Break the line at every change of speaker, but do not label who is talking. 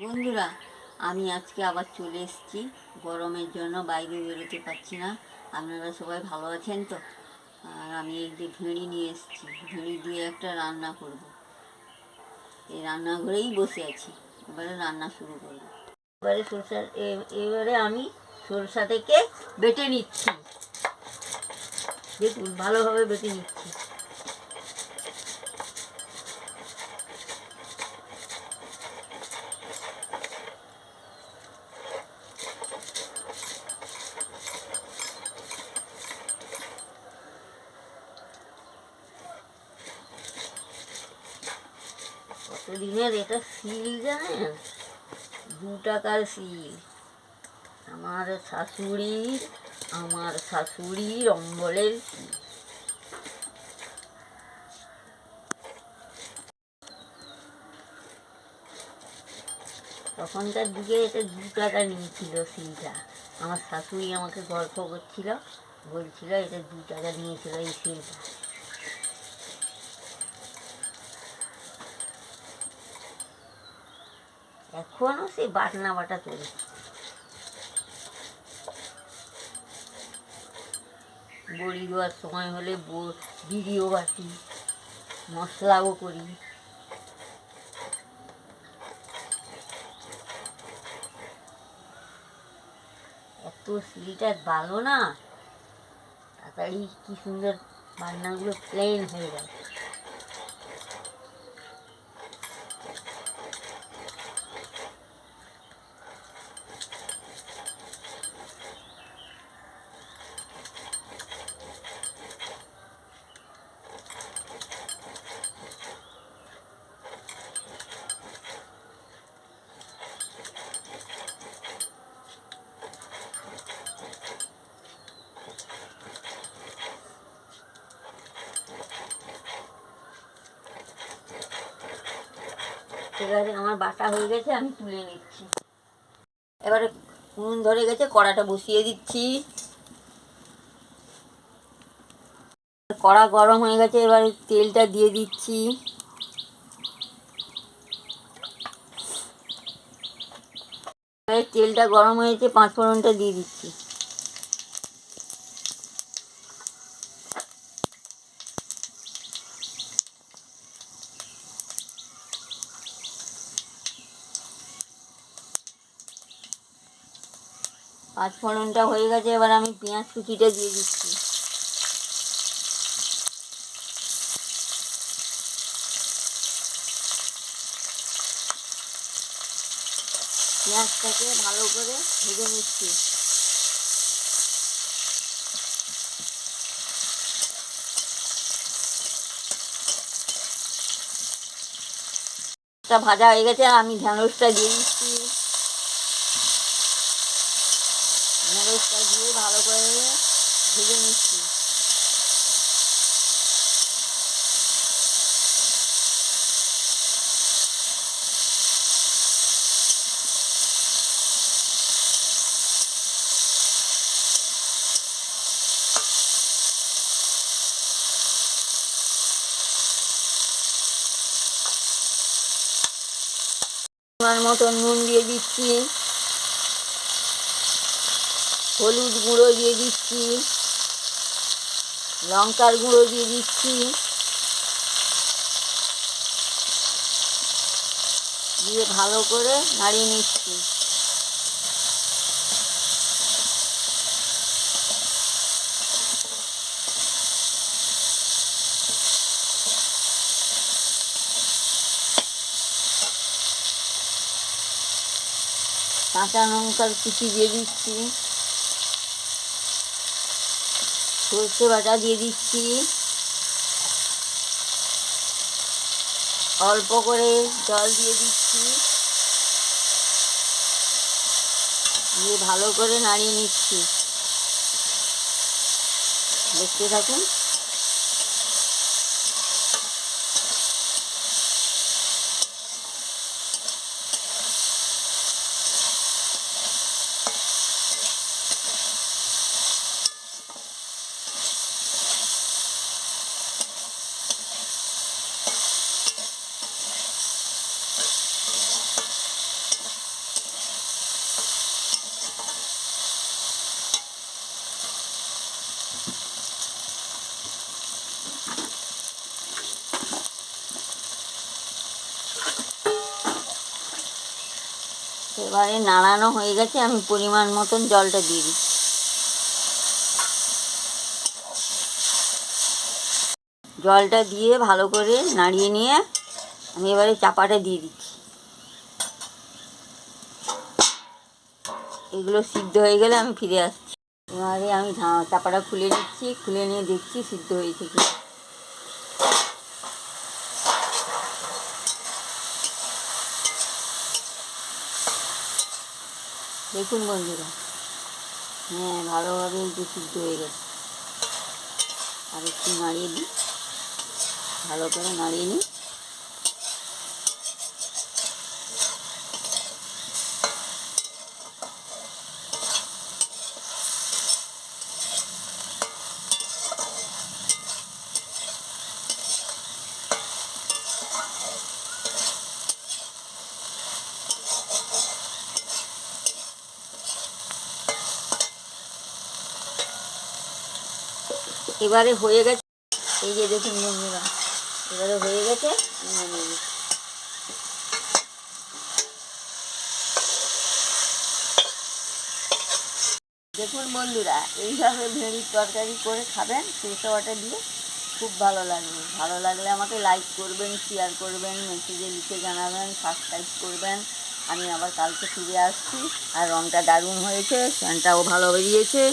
বন্ধুরা, আমি আজকে আবার চলে এসেছি। গরমের জন্য বাইরে বেরোতে পারছি না। আপনারা সবাই ভালো আছেন তো? আর আমি এই যে ভেঁড়ি নিয়ে এসেছি, ভেঁড়ি দিয়ে একটা রান্না করব। এই রান্নাঘরেই বসে আছি, এবারে রান্না শুরু করব। এবারে আমি সরষাটাকে বেটে নিচ্ছি। দেখুন, ভালোভাবে বেটে নিচ্ছি। কতদিনের এটা সিল জানেন? 2 টাকার সিল। আমার শাশুড়ির অম্বলের সিল। তখনকার দিকে এটা 2 টাকা নিয়েছিল সিলটা। আমার শাশুড়ি আমাকে গল্প করছিল, বলছিল এটা 2 টাকা নিয়েছিল এই সিলটা। এখনও সেই বাটনা বাটা চলছে। বড়ি দেওয়ার সময় হলে বিড়িও বাটি, মশলাও করি। এত সিলটা ভালো না, তাড়াতাড়ি কি সুন্দর বাটনাগুলো প্লেন হয়ে যায়। এবারে আমার বাটা হয়ে গেছে, আমি তুলে নিচ্ছি। এবারে উনুন ধরে গেছে, কড়াটা বসিয়ে দিচ্ছি। কড়া গরম হয়ে গেছে, এবারে তেলটা দিয়ে দিচ্ছি। তেলটা গরম হয়েছে, 5 ফোড়নটা দিয়ে দিচ্ছি। পাঁচ ফোড়নটা হয়ে গেছে, এবার আমি পেঁয়াজ কুচিটা দিয়ে দিচ্ছি। পেঁয়াজটাকে ভালো করে ভেজে নিচ্ছি। ভাজা হয়ে গেছে, আমি ঢ্যাঁড়সটা দিয়ে দিচ্ছি। ঢ্যাঁড়সটা দিয়ে ভালো করে ভেজে নিচ্ছি। আমার মতন নুন দিয়ে দিচ্ছি, হলুদ গুঁড়ো দিয়ে দিচ্ছি, লঙ্কার গুঁড়ো দিয়ে দিচ্ছি, দিয়ে ভালো করে নাড়িয়ে নিচ্ছি। কাঁচা লঙ্কার কুচি দিয়ে দিচ্ছি, সর্ষে বাটা দিয়ে দিচ্ছি, অল্প করে জল দিয়ে দিচ্ছি, দিয়ে ভালো করে নাড়িয়ে নিচ্ছি। দেখতে থাকুন। এবারে নাড়ানো হয়ে গেছে, আমি পরিমাণ মতন জলটা দিয়ে দিচ্ছি। জলটা দিয়ে ভালো করে নাড়িয়ে নিয়ে আমি এবারে চাপাটা দিয়ে দিচ্ছি। এগুলো সিদ্ধ হয়ে গেলে আমি ফিরে আসছি। এবারে আমি চাপাটা খুলে নিচ্ছি, খুলে নিয়ে দেখছি সিদ্ধ হয়েছে কি। দেখুন বন্ধুরা, হ্যাঁ ভালোভাবে এই যে সিদ্ধ হয়ে গেছে। আর একটু নাড়িয়ে দিই, ভালো করে নাড়িয়ে নিই। এবারে হয়ে গেছে, এই যে দেখুন বন্ধুরা, এবারে হয়ে গেছে। দেখুন বন্ধুরা, এইভাবে ভেড়ির তরকারি করে খাবেন সরষে বাটা দিয়ে, খুব ভালো লাগবে। ভালো লাগলে আমাকে লাইক করবেন, শেয়ার করবেন, মেসেজে লিখে জানাবেন, সাবস্ক্রাইব করবেন। আমি আবার কালকে ফিরে আসছি। আর রঙটা দারুণ হয়েছে, ফ্যানটাও ভালো বেরিয়েছে।